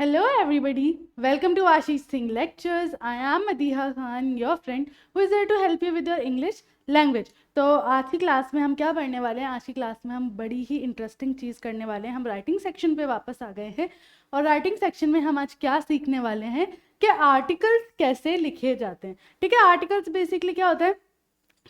Hello, everybody. Welcome to Ashish Singh Lectures. I am Madiha Khan, your friend, who is there to help you with your English language. तो आज की class में हम क्या पढ़ने वाले हैं? आज की क्लास में हम बड़ी ही इंटरेस्टिंग चीज़ करने वाले हैं. हम राइटिंग सेक्शन पे वापस आ गए हैं और राइटिंग सेक्शन में हम आज क्या सीखने वाले हैं कि आर्टिकल्स कैसे लिखे जाते हैं. ठीक है, आर्टिकल्स बेसिकली क्या होता है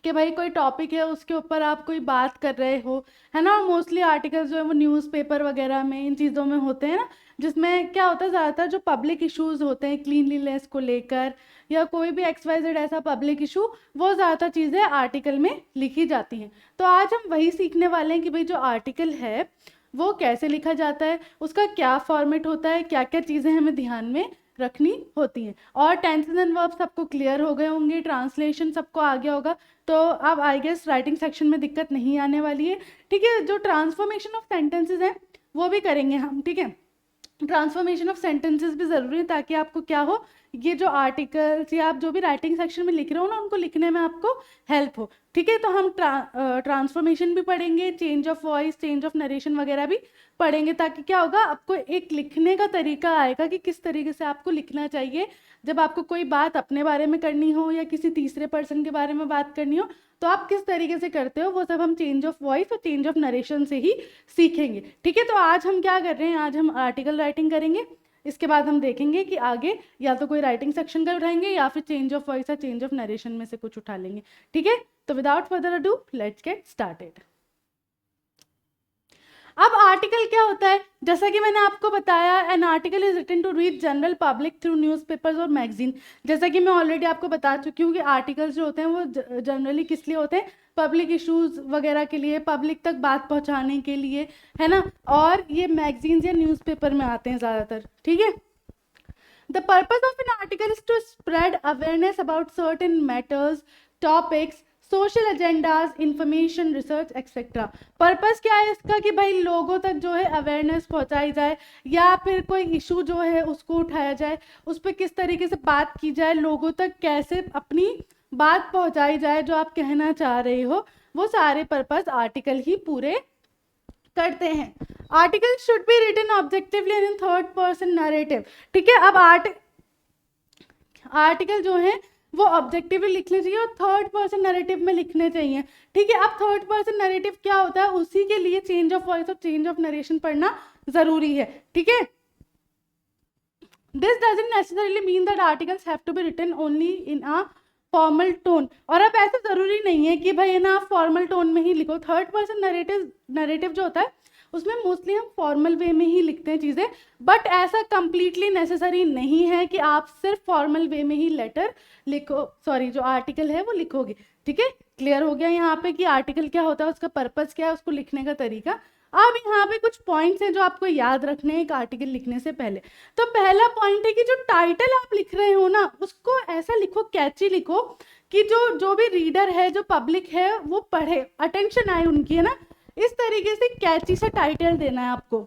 कि भाई कोई टॉपिक है उसके ऊपर आप कोई बात कर रहे हो, है ना. मोस्टली आर्टिकल्स जो है वो न्यूज़पेपर वगैरह में, इन चीज़ों में होते हैं ना, जिसमें क्या होता है ज़्यादातर जो पब्लिक इश्यूज होते हैं क्लीनलीनेस को लेकर या कोई भी XYZ ऐसा पब्लिक इशू, वो ज़्यादातर चीज़ें आर्टिकल में लिखी जाती हैं. तो आज हम वही सीखने वाले हैं कि भाई जो आर्टिकल है वो कैसे लिखा जाता है, उसका क्या फॉर्मेट होता है, क्या क्या चीज़ें हमें ध्यान में रखनी होती हैं. और टेंसेस एंड वर्ब सबको क्लियर हो गए होंगे, ट्रांसलेशन सबको आ गया होगा. तो अब आई गेस राइटिंग सेक्शन में दिक्कत नहीं आने वाली है. ठीक है, जो ट्रांसफॉर्मेशन ऑफ सेंटेंसेस हैं वो भी करेंगे हम. ठीक है, ट्रांसफॉर्मेशन ऑफ सेंटेंसेस भी ज़रूरी है ताकि आपको क्या हो, ये जो आर्टिकल्स या आप जो भी राइटिंग सेक्शन में लिख रहे हो ना, उनको लिखने में आपको हेल्प हो. ठीक है, तो हम ट्रांसफॉर्मेशन भी पढ़ेंगे, change of voice, change of narration वगैरह भी पढ़ेंगे, ताकि क्या होगा, आपको एक लिखने का तरीका आएगा कि किस तरीके से आपको लिखना चाहिए जब आपको कोई बात अपने बारे में करनी हो या किसी तीसरे पर्सन के बारे में बात करनी हो. तो आप किस तरीके से करते हो वो सब हम चेंज ऑफ वॉइस और चेंज ऑफ नरेशन से ही सीखेंगे. ठीक है, तो आज हम क्या कर रहे हैं, आज हम आर्टिकल राइटिंग करेंगे. इसके बाद हम देखेंगे कि आगे या तो कोई राइटिंग सेक्शन का उठाएंगे या फिर चेंज ऑफ वॉइस या चेंज ऑफ नरेशन में से कुछ उठा लेंगे. ठीक है, तो without further ado let's get started. अब आर्टिकल क्या होता है, जैसा कि मैंने आपको बताया, an article is written to reach general public through newspapers और मैगजीन. जैसा कि मैं ऑलरेडी आपको बता चुकी हूँ कि आर्टिकल्स जो होते हैं वो जनरली किस लिए होते हैं, पब्लिक इश्यूज वगैरह के लिए, पब्लिक तक बात पहुंचाने के लिए, है ना. और ये मैगजीन्स या न्यूज़पेपर में आते हैं ज़्यादातर. ठीक है, the purpose of an article is to spread awareness about certain matters, topics, social agendas, information, research etcetera. Purpose क्या है इसका कि भाई लोगों तक जो है अवेयरनेस पहुंचाई जाए या फिर कोई इशू जो है उसको उठाया जाए, उस पर किस तरीके से बात की जाए, लोगों तक कैसे अपनी बात पहुंचाई जाए जो आप कहना चाह रहे हो, वो सारे पर्पस आर्टिकल ही पूरे करते हैं. Article should be written objectively in third person narrative. ठीक है, अब आर्टिकल जो है वो ऑब्जेक्टिवली लिखने चाहिए और थर्ड पर्सन नरेटिव में लिखने चाहिए. ठीक है, अब थर्ड पर्सन नरेटिव क्या होता है, उसी के लिए चेंज ऑफ वॉइस और चेंज ऑफ नरेशन पढ़ना जरूरी है. ठीक है, this doesn't necessarily mean that articles have to be written only in a formal tone. और अब ऐसा जरूरी नहीं है कि भाई है ना आप फॉर्मल टोन में ही लिखो. थर्ड पर्सन नरेटिव जो होता है उसमें मोस्टली हम फॉर्मल वे में ही लिखते हैं चीज़ें, बट ऐसा कंप्लीटली नेसेसरी नहीं है कि आप सिर्फ फॉर्मल वे में ही लेटर लिखो, सॉरी जो आर्टिकल है वो लिखोगे. ठीक है, क्लियर हो गया यहाँ पे कि आर्टिकल क्या होता है, उसका पर्पस क्या है, उसको लिखने का तरीका. अब यहाँ पे कुछ पॉइंट्स हैं जो आपको याद रखने हैं एक आर्टिकल लिखने से पहले. तो पहला पॉइंट है कि जो टाइटल आप लिख रहे हो ना, उसको ऐसा लिखो, कैची लिखो, कि जो जो भी रीडर है, जो पब्लिक है, वो पढ़े, अटेंशन आए उनकी, है ना. इस तरीके से कैची सा टाइटल देना है आपको.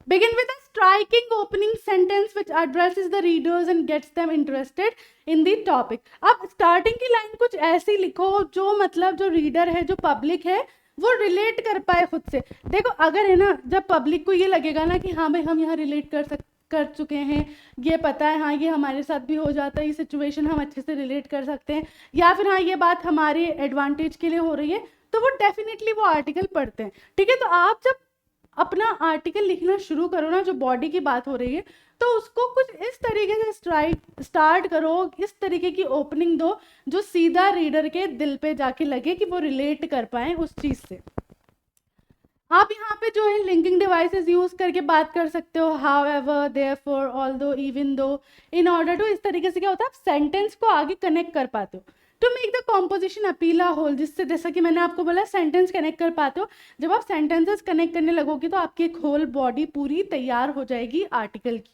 Begin with a striking opening sentence which addresses the readers and gets them interested in the topic. अब स्टार्टिंग की लाइन कुछ ऐसी लिखो जो मतलब जो रीडर है, जो पब्लिक है, वो रिलेट कर पाए खुद से. देखो अगर है ना, जब पब्लिक को ये लगेगा ना कि हाँ भाई हम यहाँ रिलेट कर चुके हैं, ये पता है, हाँ ये हमारे साथ भी हो जाता है, ये सिचुएशन हम अच्छे से रिलेट कर सकते हैं, या फिर हाँ ये बात हमारे एडवांटेज के लिए हो रही है, तो वो डेफिनेटली वो आर्टिकल पढ़ते हैं. ठीक है, तो आप जब अपना आर्टिकल लिखना शुरू करो ना, जो बॉडी की बात हो रही है, तो उसको कुछ इस तरीके से स्टार्ट करो, इस तरीके की ओपनिंग दो जो सीधा रीडर के दिल पे जाके लगे कि वो रिलेट कर पाए उस चीज से. आप यहाँ पे जो है लिंकिंग डिवाइसेस यूज करके बात कर सकते हो, however, therefore, although, even though, in order to. इस तरीके से क्या होता है, आप सेंटेंस को आगे कनेक्ट कर पाते हो to make the composition appeal a whole, जिससे जैसा कि मैंने आपको बोला सेंटेंस कनेक्ट कर पाते हो. जब आप सेंटेंसेस कनेक्ट करने लगोगे तो आपकी एक होल बॉडी पूरी तैयार हो जाएगी आर्टिकल की.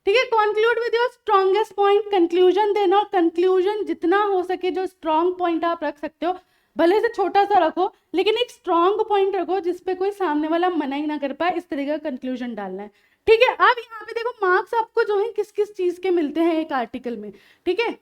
ठीक है, conclude with your strongest point. Conclusion देना, और कंक्लूजन जितना हो सके जो स्ट्रॉन्ग पॉइंट आप रख सकते हो, भले से छोटा सा रखो लेकिन एक स्ट्रॉन्ग पॉइंट रखो जिसपे कोई सामने वाला मना ही ना कर पाए, इस तरीके का कंक्लूजन डालना है. ठीक है, अब यहाँ पे देखो मार्क्स आपको जो है किस किस चीज के मिलते हैं एक आर्टिकल में. ठीक है,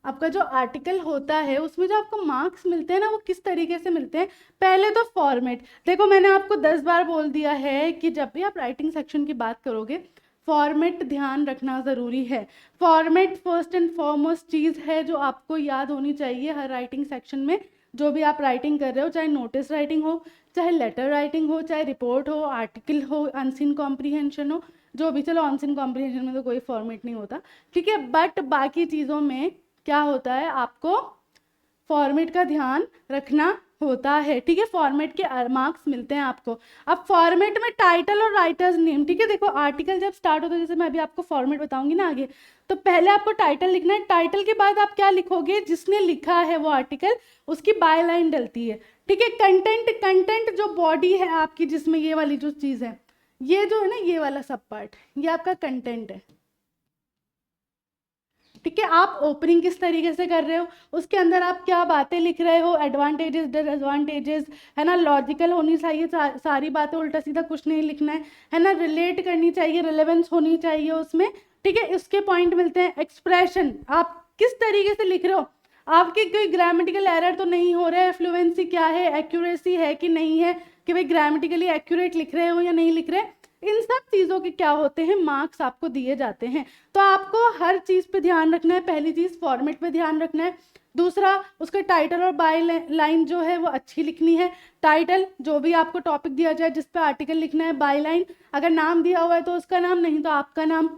आपका जो आर्टिकल होता है उसमें जो आपको मार्क्स मिलते हैं ना वो किस तरीके से मिलते हैं। पहले तो फॉर्मेट, देखो मैंने आपको 10 बार बोल दिया है कि जब भी आप राइटिंग सेक्शन की बात करोगे फॉर्मेट ध्यान रखना ज़रूरी है। फॉर्मेट फर्स्ट एंड फॉरमोस्ट चीज़ है जो आपको याद होनी चाहिए हर राइटिंग सेक्शन में। जो भी आप राइटिंग कर रहे हो, चाहे नोटिस राइटिंग हो, चाहे लेटर राइटिंग हो, चाहे रिपोर्ट हो, आर्टिकल हो, अनसीन कॉम्प्रीहेंशन हो, जो भी, चलो अनसीन कॉम्प्रीहेंशन में तो कोई फॉर्मेट नहीं होता, ठीक है, बट बाकी चीज़ों में क्या होता है, आपको फॉर्मेट का ध्यान रखना होता है, ठीक है। फॉर्मेट के मार्क्स मिलते हैं आपको। अब फॉर्मेट में टाइटल और राइटर्स नेम, ठीक है, देखो आर्टिकल जब स्टार्ट होता है, जैसे मैं अभी आपको फॉर्मेट बताऊंगी ना आगे, तो पहले आपको टाइटल लिखना है, टाइटल के बाद आप क्या लिखोगे, जिसने लिखा है वो आर्टिकल उसकी बाय लाइन डलती है, ठीक है। कंटेंट, कंटेंट जो बॉडी है आपकी, जिसमें ये वाली जो चीज़ है, ये जो है ना, ये वाला सब पार्ट, ये आपका कंटेंट है, ठीक है। आप ओपनिंग किस तरीके से कर रहे हो, उसके अंदर आप क्या बातें लिख रहे हो, एडवांटेजेस डिसएडवांटेजेस, है ना, लॉजिकल होनी चाहिए, सारी बातें उल्टा सीधा कुछ नहीं लिखना है ना, रिलेट करनी चाहिए, रिलेवेंस होनी चाहिए उसमें, ठीक है। इसके पॉइंट मिलते हैं। एक्सप्रेशन, आप किस तरीके से लिख रहे हो, आपके कोई ग्रामेटिकल एरर तो नहीं हो रहा है, फ्लुएंसी क्या है, एक्यूरेसी है कि नहीं है, कि भाई ग्रामेटिकली एक्यूरेट लिख रहे हो या नहीं लिख रहे, इन सब चीज़ों के क्या होते हैं, मार्क्स आपको दिए जाते हैं। तो आपको हर चीज़ पे ध्यान रखना है। पहली चीज़ फॉर्मेट पे ध्यान रखना है, दूसरा उसका टाइटल और बाय लाइन जो है वो अच्छी लिखनी है। टाइटल जो भी आपको टॉपिक दिया जाए जिस पे आर्टिकल लिखना है, बाय लाइन अगर नाम दिया हुआ है तो उसका नाम, नहीं तो आपका नाम,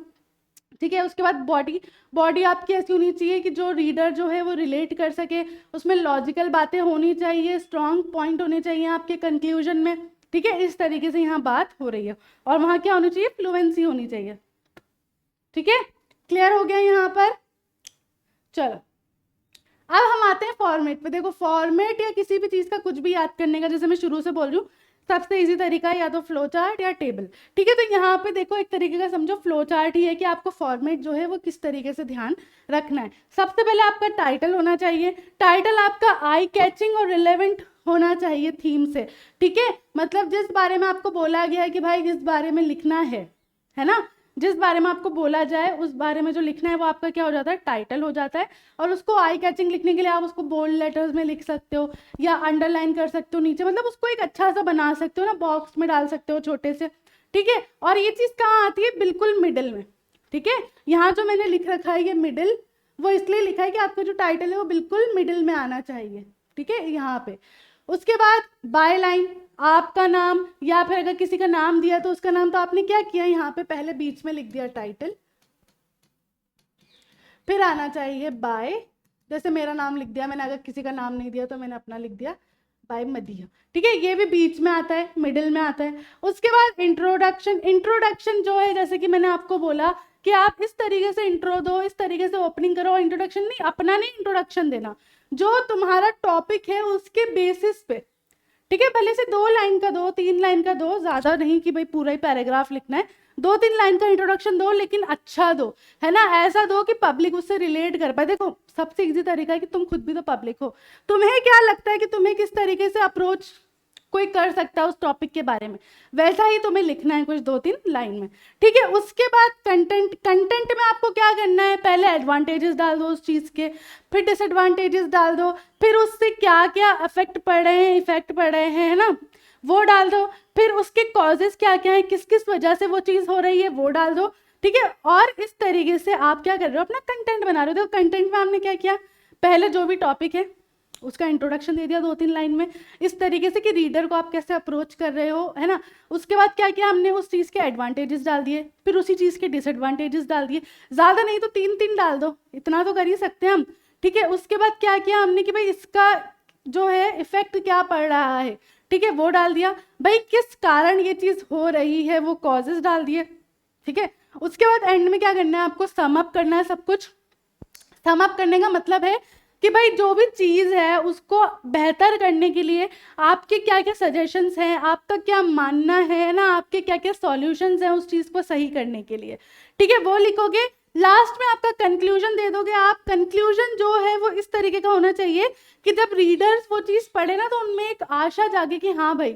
ठीक है। उसके बाद बॉडी, बॉडी आपकी ऐसी होनी चाहिए कि जो रीडर जो है वो रिलेट कर सके, उसमें लॉजिकल बातें होनी चाहिए, स्ट्रॉन्ग पॉइंट होने चाहिए आपके कंक्लूजन में, ठीक है। इस तरीके से यहाँ बात हो रही है, और वहाँ क्या होनी चाहिए, फ्लुएंसी होनी चाहिए, ठीक है। क्लियर हो गया यहाँ पर। चलो अब हम आते हैं फॉर्मेट पे। देखो फॉर्मेट या किसी भी चीज़ का कुछ भी याद करने का, जैसे मैं शुरू से बोल रही हूँ, सबसे इजी तरीका है या तो फ्लो चार्ट या टेबल, ठीक है। तो यहाँ पे देखो एक तरीके का समझो फ्लो चार्ट ही है कि आपको फॉर्मेट जो है वो किस तरीके से ध्यान रखना है। सबसे पहले आपका टाइटल होना चाहिए, टाइटल आपका आई कैचिंग और रिलेवेंट होना चाहिए थीम से, ठीक है। मतलब जिस बारे में आपको बोला गया है कि भाई जिस बारे में लिखना है ना, जिस बारे में आपको बोला जाए उस बारे में जो लिखना है वो आपका क्या हो जाता है, टाइटल हो जाता है। और उसको आई कैचिंग लिखने के लिए आप उसको बोल्ड लेटर्स में लिख सकते हो या अंडरलाइन कर सकते हो नीचे, मतलब उसको एक अच्छा सा बना सकते हो ना, बॉक्स में डाल सकते हो छोटे से, ठीक है। और ये चीज़ कहाँ आती है, बिल्कुल मिडिल में, ठीक है। यहाँ जो मैंने लिख रखा है ये मिडिल, वो इसलिए लिखा है कि आपका जो टाइटल है वो बिल्कुल मिडिल में आना चाहिए, ठीक है, यहाँ पे। उसके बाद बाय लाइन, आपका नाम, या फिर अगर किसी का नाम दिया तो उसका नाम, तो आपने क्या किया यहाँ पे पहले बीच में लिख दिया टाइटल, फिर आना चाहिए बाय, जैसे मेरा नाम लिख दिया मैंने, अगर किसी का नाम नहीं दिया तो मैंने अपना लिख दिया बाय मदिया, ठीक है। ये भी बीच में आता है, मिडिल में आता है। उसके बाद इंट्रोडक्शन, इंट्रोडक्शन जो है जैसे कि मैंने आपको बोला कि आप इस तरीके से इंट्रो दो, इस तरीके से ओपनिंग करो। इंट्रोडक्शन नहीं, अपना नहीं इंट्रोडक्शन देना, जो तुम्हारा टॉपिक है उसके बेसिस पे, ठीक है। पहले से 2 लाइन का दो, 3 लाइन का दो, ज्यादा नहीं कि भाई पूरा ही पैराग्राफ लिखना है, 2-3 लाइन का इंट्रोडक्शन दो, लेकिन अच्छा दो, है ना, ऐसा दो कि पब्लिक उससे रिलेट कर पाए। देखो सबसे इजी तरीका है कि तुम खुद भी तो पब्लिक हो, तुम्हें क्या लगता है कि तुम्हें किस तरीके से अप्रोच कोई कर सकता है उस टॉपिक के बारे में, वैसा ही तुम्हें लिखना है कुछ 2-3 लाइन में, ठीक है। उसके बाद कंटेंट, कंटेंट में आपको क्या करना है, पहले एडवांटेजेस डाल दो उस चीज़ के, फिर डिसएडवांटेजेस डाल दो, फिर उससे क्या क्या इफेक्ट पड़ रहे हैं, इफेक्ट पड़ रहे हैं, है ना, वो डाल दो, फिर उसके कॉजेस क्या क्या है, किस किस वजह से वो चीज़ हो रही है वो डाल दो, ठीक है। और इस तरीके से आप क्या कर रहे हो, अपना कंटेंट बना रहे हो। देखो कंटेंट में आपने क्या किया, पहले जो भी टॉपिक है उसका इंट्रोडक्शन दे दिया 2-3 लाइन में, इस तरीके से कि रीडर को आप कैसे अप्रोच कर रहे हो, है ना। उसके बाद क्या किया हमने, उस चीज़ के एडवांटेजेस डाल दिए, फिर उसी चीज़ के डिसएडवांटेजेस डाल दिए, ज़्यादा नहीं तो 3-3 डाल दो, इतना तो कर ही सकते हैं हम, ठीक है। उसके बाद क्या किया हमने कि भाई इसका जो है इफेक्ट क्या पड़ रहा है, ठीक है, वो डाल दिया, भाई किस कारण ये चीज़ हो रही है वो कॉजेज डाल दिए, ठीक है। उसके बाद एंड में क्या करना है, आपको सम अप करना है सब कुछ। सम अप करने का मतलब है कि भाई जो भी चीज़ है उसको बेहतर करने के लिए आपके क्या क्या सजेशंस हैं, आपका क्या मानना है ना, आपके क्या क्या सॉल्यूशंस हैं उस चीज़ को सही करने के लिए, ठीक है, वो लिखोगे। लास्ट में आपका कंक्लूजन दे दोगे आप। कंक्लूजन जो है वो इस तरीके का होना चाहिए कि जब रीडर्स वो चीज़ पढ़े ना तो उनमें एक आशा जागे कि हाँ भाई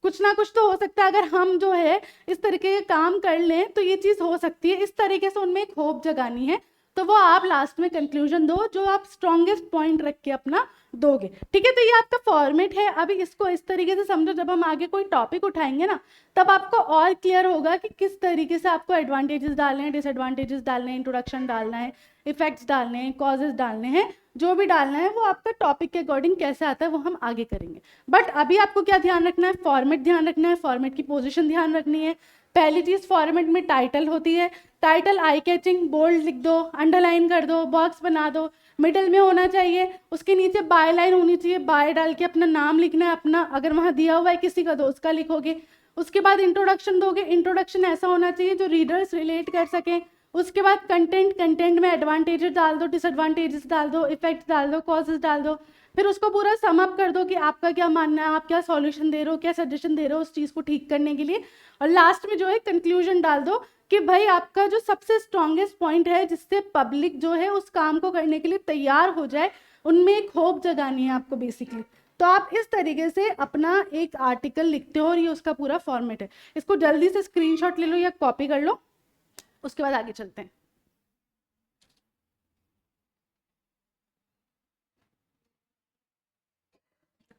कुछ ना कुछ तो हो सकता है, अगर हम जो है इस तरीके के काम कर लें तो ये चीज़ हो सकती है, इस तरीके से उनमें एक होप जगानी है। तो वो आप लास्ट में कंक्लूजन दो जो आप स्ट्रॉन्गेस्ट पॉइंट रख के अपना दोगे, ठीक है। तो ये आपका फॉर्मेट है। अभी इसको इस तरीके से समझो, जब हम आगे कोई टॉपिक उठाएंगे ना तब आपको और क्लियर होगा कि किस तरीके से आपको एडवांटेजेस डालने हैं, डिसएडवांटेजेस डालने हैं, इंट्रोडक्शन डालना है, इफेक्ट्स डालने हैं, कॉजेज डालने हैं, जो भी डालना है वो आपका टॉपिक के अकॉर्डिंग कैसे आता है वो हम आगे करेंगे। बट अभी आपको क्या ध्यान रखना है, फॉर्मेट ध्यान रखना है, फॉर्मेट की पोजीशन ध्यान रखनी है। पहली चीज फॉर्मेट में टाइटल होती है, टाइटल आई कैचिंग, बोल्ड लिख दो, अंडरलाइन कर दो, बॉक्स बना दो, मिडल में होना चाहिए, उसके नीचे बाय लाइन होनी चाहिए, बाय डाल के अपना नाम लिखना है, अपना अगर वहाँ दिया हुआ है किसी का तो उसका लिखोगे। उसके बाद इंट्रोडक्शन दोगे, इंट्रोडक्शन ऐसा होना चाहिए जो रीडर्स रिलेट कर सकें। उसके बाद कंटेंट, कंटेंट में एडवांटेजेस डाल दो, डिसएडवांटेजेस डाल दो, इफेक्ट्स डाल दो, कॉजेज डाल दो, फिर उसको पूरा सम अप कर दो कि आपका क्या मानना है, आप क्या सॉल्यूशन दे रहे हो, क्या सजेशन दे रहे हो उस चीज़ को ठीक करने के लिए। और लास्ट में जो है कंक्लूजन डाल दो कि भाई आपका जो सबसे स्ट्रॉन्गेस्ट पॉइंट है जिससे पब्लिक जो है उस काम को करने के लिए तैयार हो जाए, उनमें एक होप जगानी है आपको बेसिकली। तो आप इस तरीके से अपना एक आर्टिकल लिखते हो और ये उसका पूरा फॉर्मेट है। इसको जल्दी से स्क्रीनशॉट ले लो या कॉपी कर लो, उसके बाद आगे चलते हैं।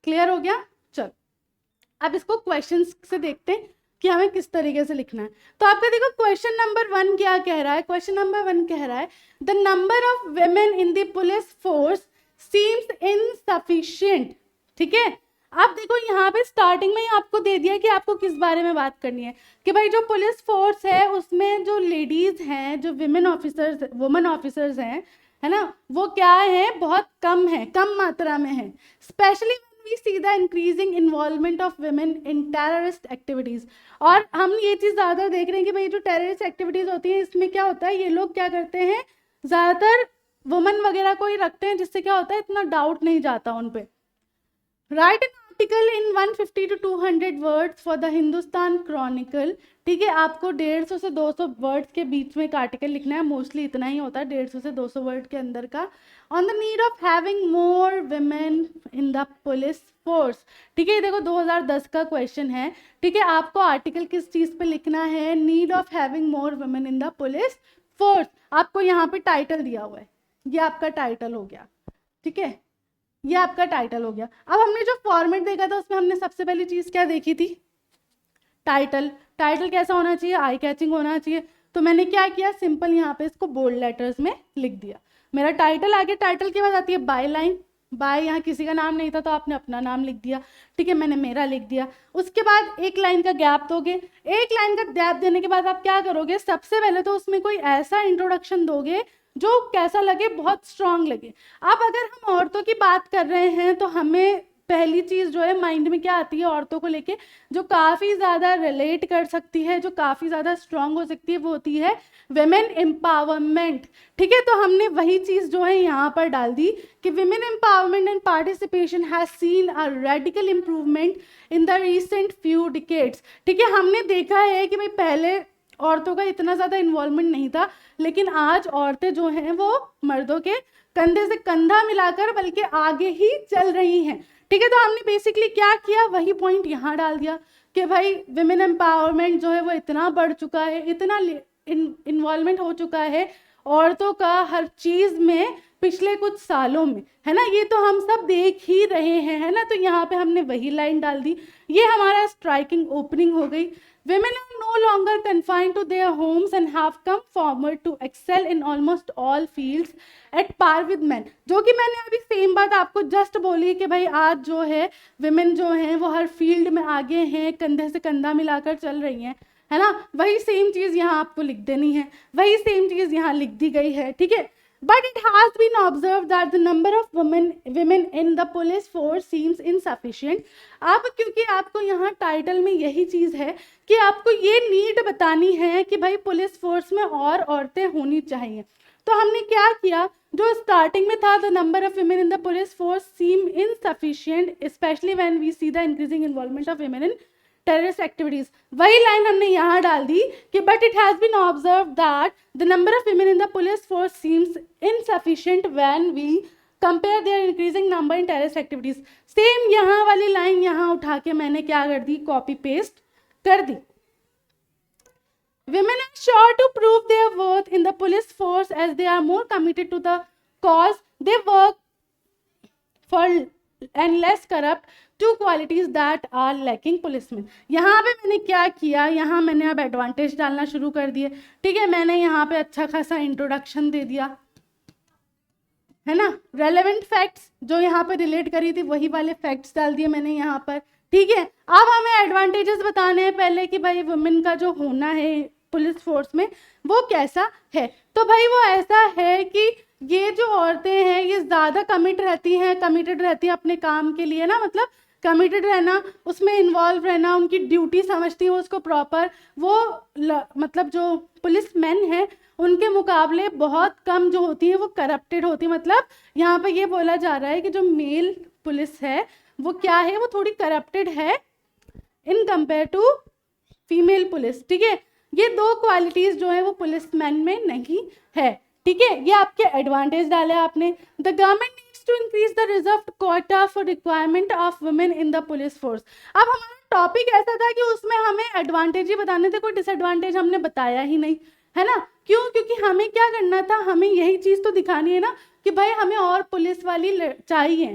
क्लियर हो गया? चल अब इसको क्वेश्चंस से देखते हैं कि हमें किस तरीके से लिखना है। तो आपका देखो क्वेश्चन नंबर 1 क्या कह रहा है। क्वेश्चन नंबर 1 कह रहा है the number of women in the police force seems insufficient. ठीक है, आप देखो यहाँ पे स्टार्टिंग में ही आपको दे दिया कि आपको किस बारे में बात करनी है कि भाई जो पुलिस फोर्स है उसमें जो लेडीज हैं, जो वुमेन ऑफिसर्स हैं, है ना, वो क्या है, बहुत कम है, कम मात्रा में है। Specially we see the increasing involvement of women in terrorist activities। और हम ये चीज़ ज़्यादा देख रहे हैं कि भाई जो टेररिस्ट एक्टिविटीज़ होती हैं इसमें क्या होता है, ये लोग क्या करते हैं, ज़्यादातर वुमेन वगैरह को ही रखते हैं, जिससे क्या होता है इतना डाउट नहीं जाता उन पे। Right an article in 150 to 200 words for the Hindustan Chronicle. ठीक है, आपको 150 से 200 वर्ड्स के बीच में एक आर्टिकल लिखना है, मोस्टली इतना ही होता है 150 से 200 वर्ड के अंदर का। On the need of having more women in the police force. ठीक है, देखो 2010 का क्वेश्चन है। ठीक है, आपको आर्टिकल किस चीज़ पे लिखना है, need of having more women in the police force. आपको यहाँ पे टाइटल दिया हुआ है, ये आपका टाइटल हो गया। ठीक है, ये आपका टाइटल हो गया। अब हमने जो फॉर्मेट देखा था उसमें हमने सबसे पहली चीज़ क्या देखी थी, टाइटल। टाइटल कैसा होना चाहिए, आई कैचिंग होना चाहिए। तो मैंने क्या किया, सिंपल यहाँ पे इसको बोल्ड लेटर्स में लिख दिया। मेरा टाइटल आ गया। टाइटल के बाद आती है बाय लाइन। बाय यहाँ किसी का नाम नहीं था तो आपने अपना नाम लिख दिया। ठीक है, मैंने मेरा लिख दिया। उसके बाद एक लाइन का गैप दोगे। एक लाइन का गैप देने के बाद आप क्या करोगे, सबसे पहले तो उसमें कोई ऐसा इंट्रोडक्शन दोगे जो कैसा लगे, बहुत स्ट्रांग लगे। अब अगर हम औरतों की बात कर रहे हैं तो हमें पहली चीज़ जो है माइंड में क्या आती है औरतों को लेके, जो काफ़ी ज़्यादा रिलेट कर सकती है, जो काफ़ी ज़्यादा स्ट्रांग हो सकती है, वो होती है विमेन एम्पावरमेंट। ठीक है, तो हमने वही चीज़ जो है यहाँ पर डाल दी कि women empowerment and participation has seen a radical improvement in the recent few decades. ठीक है, हमने देखा है कि भाई पहले औरतों का इतना ज़्यादा इन्वॉल्वमेंट नहीं था, लेकिन आज औरतें जो हैं वो मर्दों के कंधे से कंधा मिलाकर बल्कि आगे ही चल रही हैं। ठीक है, तो हमने बेसिकली क्या किया, वही पॉइंट यहाँ डाल दिया कि भाई विमेन एम्पावरमेंट जो है वो इतना बढ़ चुका है, इतना इन्वॉल्वमेंट हो चुका है औरतों का हर चीज़ में पिछले कुछ सालों में, है ना, ये तो हम सब देख ही रहे हैं, है ना। तो यहाँ पे हमने वही लाइन डाल दी। ये हमारा स्ट्राइकिंग ओपनिंग हो गई। Women are no longer confined to their homes and have come forward to excel in almost all fields at par with men। जो कि मैंने अभी सेम बात आपको जस्ट बोली कि भाई आज जो है विमेन जो हैं वो हर फील्ड में आगे हैं, कंधे से कंधा मिलाकर चल रही हैं, है ना। वही सेम चीज़ यहाँ आपको लिख देनी है, वही सेम चीज़ यहाँ लिख दी गई है। ठीक है, but it has been observed that the number of women in the police force seems insufficient। अब क्योंकि आपको यहाँ टाइटल में यही चीज़ है कि आपको ये नीड बतानी है कि भाई पुलिस फोर्स में और औरतें होनी चाहिए, तो हमने क्या किया, जो स्टार्टिंग में था the number of women in the police force seem insufficient especially when we see the increasing involvement of women in terrorist activities, वही लाइन हमने यहाँ डाल दी कि but it has been observe that the number of women in the police force seems insufficient when we compare their increasing number in terrorist activities. Same यहाँ वाली line यहाँ उठा के मैंने क्या कर दी, कॉपी पेस्ट कर दी। Women are sure to prove their worth in the police force as they are more committed to the cause they work for and less corrupt, two qualities that are lacking policemen. यहाँ पे मैंने क्या किया, यहाँ मैंने अब advantage डालना शुरू कर दिए, ठीक है। मैंने यहाँ पे अच्छा खासा इंट्रोडक्शन दे दिया, है ना। रेलेवेंट फैक्ट्स जो यहाँ पे रिलेट करी थी वही वाले फैक्ट्स डाल दिए मैंने यहाँ पर, ठीक है। अब हमें एडवांटेजेस बताने हैं पहले कि भाई वुमेन का जो होना है पुलिस फोर्स में वो कैसा है। तो भाई वो ऐसा है कि ये जो औरतें हैं ये ज़्यादा कमिटेड रहती हैं अपने काम के लिए ना, मतलब कमिटेड रहना, उसमें इन्वॉल्व रहना, उनकी ड्यूटी समझती है उसको प्रॉपर। वो मतलब जो पुलिस मैन है उनके मुकाबले बहुत कम जो होती है वो करप्टेड होती है। मतलब यहाँ पे ये बोला जा रहा है कि जो मेल पुलिस है वो क्या है, वो थोड़ी करप्टेड है in compare to female police, ठीक है। ये दो क्वालिटीज जो है वो पुलिस मैन में नहीं है, ठीक है। ये आपके एडवांटेज डाले आपने। The government needs to increase the reserved quota for requirement of women in the police force. अब हमारा टॉपिक ऐसा था कि उसमें हमें एडवांटेज ही बताने थे, कोई डिसएडवांटेज हमने बताया ही नहीं, है ना। क्यों? क्योंकि हमें क्या करना था, हमें यही चीज तो दिखानी है ना कि भाई हमें और पुलिस वाली चाहिए।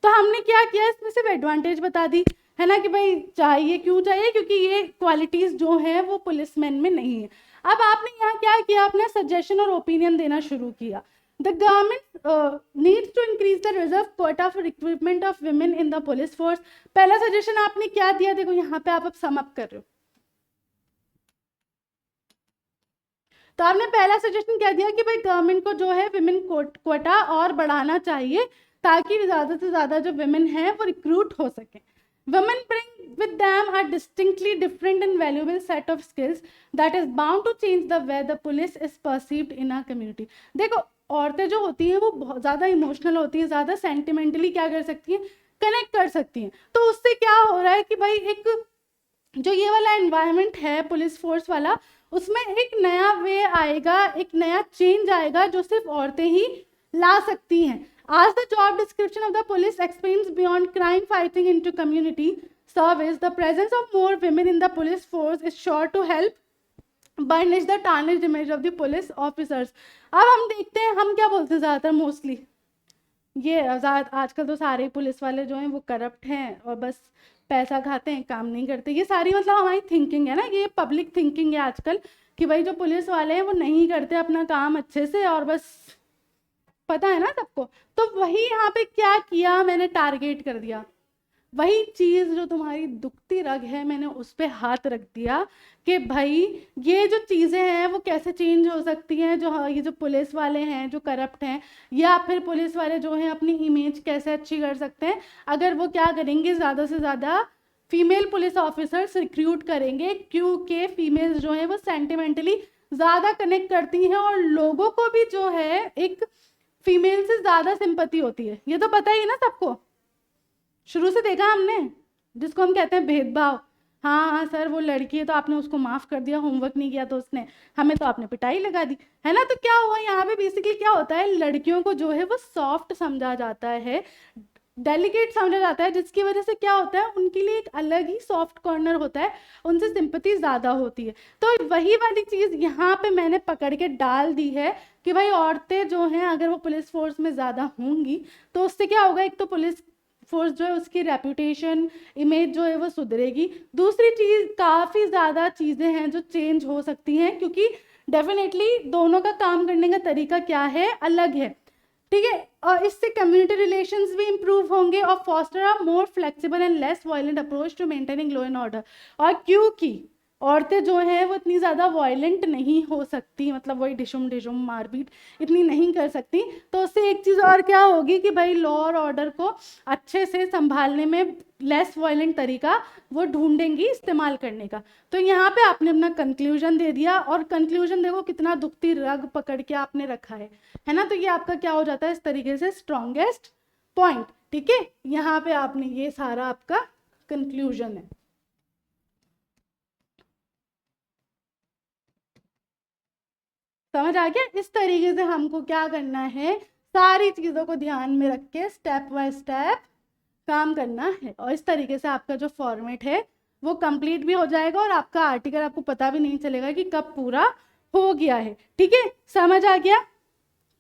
तो हमने क्या किया, इसमें सिर्फ एडवांटेज बता दी, है ना, कि भाई चाहिए। क्यों चाहिए? क्योंकि ये क्वालिटीज जो है वो पुलिसमैन में नहीं है। अब आपने यहाँ क्या किया, आपने सजेशन और ओपिनियन देना शुरू किया। The government needs to increase the reserve quota for recruitment of women in the police force. पहला सजेशन आपने क्या दिया, देखो यहाँ पे आप अब सम अप कर रहे हो। तो आपने पहला सजेशन क्या दिया कि भाई गवर्नमेंट को जो है विमेन कोटा और बढ़ाना चाहिए ताकि ज़्यादा से ज़्यादा जो विमेन है वो रिक्रूट हो सके। Women bring with them a distinctly different and valuable set of skills that is bound to change the way the police is perceived in a community. देखो औरतें जो होती हैं वो बहुत ज़्यादा इमोशनल होती हैं, ज़्यादा सेंटिमेंटली क्या कर सकती हैं, कनेक्ट कर सकती हैं। तो उससे क्या हो रहा है कि भाई एक जो ये वाला एनवायरनमेंट है पुलिस फोर्स वाला, उसमें एक नया वे आएगा, एक नया चेंज आएगा जो सिर्फ औरतें ही ला सकती हैं। As the job description of the police expands beyond crime fighting into community service, the presence of more women in the police force is sure to help burnish the tarnished image of the police officers. अब हम देखते हैं, हम क्या बोलते हैं ज़्यादातर mostly, ये आजकल तो सारे पुलिस वाले जो हैं वो करप्ट हैं और बस पैसा खाते हैं, काम नहीं करते। ये सारी मतलब हमारी थिंकिंग है ना, ये पब्लिक थिंकिंग है आजकल कि भाई जो पुलिस वाले हैं वो नहीं करते अपना काम अच्छे से और बस पता है ना सबको। तो वही यहाँ पे क्या किया, मैंने टारगेट कर दिया वही चीज़ जो तुम्हारी दुखती रग है, मैंने उस पर हाथ रख दिया कि भाई ये जो चीज़ें हैं वो कैसे चेंज हो सकती हैं। जो ये जो पुलिस वाले हैं जो करप्ट हैं, या फिर पुलिस वाले जो हैं अपनी इमेज कैसे अच्छी कर सकते हैं अगर वो क्या करेंगे, ज़्यादा से ज़्यादा फीमेल पुलिस ऑफिसर्स रिक्रूट करेंगे। क्योंकि फीमेल्स जो हैं वो सेंटिमेंटली ज़्यादा कनेक्ट करती हैं और लोगों को भी जो है एक फीमेल से ज़्यादा सिंपैथी होती है। ये तो पता ही है ना सबको, शुरू से देखा हमने, जिसको हम कहते हैं भेदभाव। हाँ हाँ सर वो लड़की है तो आपने उसको माफ़ कर दिया, होमवर्क नहीं किया तो उसने, हमें तो आपने पिटाई लगा दी, है ना। तो क्या हुआ यहाँ पे, बेसिकली क्या होता है, लड़कियों को जो है वो सॉफ्ट समझा जाता है, डेलिकेट समझा जाता है, जिसकी वजह से क्या होता है उनके लिए एक अलग ही सॉफ्ट कॉर्नर होता है, उनसे सिंपैथी ज़्यादा होती है। तो वही वाली चीज़ यहाँ पे मैंने पकड़ के डाल दी है कि भाई औरतें जो हैं अगर वो पुलिस फोर्स में ज़्यादा होंगी तो उससे क्या होगा, एक तो पुलिस फोर्स जो है उसकी रेपुटेशन इमेज जो है वो सुधरेगी। दूसरी चीज़, काफ़ी ज़्यादा चीज़ें हैं जो चेंज हो सकती हैं क्योंकि डेफिनेटली दोनों का काम करने का तरीका क्या है, अलग है, ठीक है। और इससे कम्युनिटी रिलेशंस भी इंप्रूव होंगे और foster a more flexible and less violent approach to maintaining law and order. और क्योंकि औरतें जो हैं वो इतनी ज़्यादा वायलेंट नहीं हो सकती, मतलब वही डिशुम मारपीट इतनी नहीं कर सकती, तो उससे एक चीज़ और क्या होगी कि भाई लॉ और ऑर्डर को अच्छे से संभालने में लेस वायलेंट तरीका वो ढूंढेंगी इस्तेमाल करने का। तो यहाँ पे आपने अपना कंक्लूजन दे दिया और कंक्लूजन देखो कितना दुखती रग पकड़ के आपने रखा है ना। तो ये आपका क्या हो जाता है इस तरीके से स्ट्रॉन्गेस्ट पॉइंट, ठीक है। यहाँ पे आपने ये सारा आपका कंक्लूजन है। समझ आ गया? इस तरीके से हमको क्या करना है, सारी चीज़ों को ध्यान में रख के स्टेप बाय स्टेप काम करना है। और इस तरीके से आपका जो फॉर्मेट है वो कंप्लीट भी हो जाएगा और आपका आर्टिकल आपको पता भी नहीं चलेगा कि कब पूरा हो गया है। ठीक है, समझ आ गया,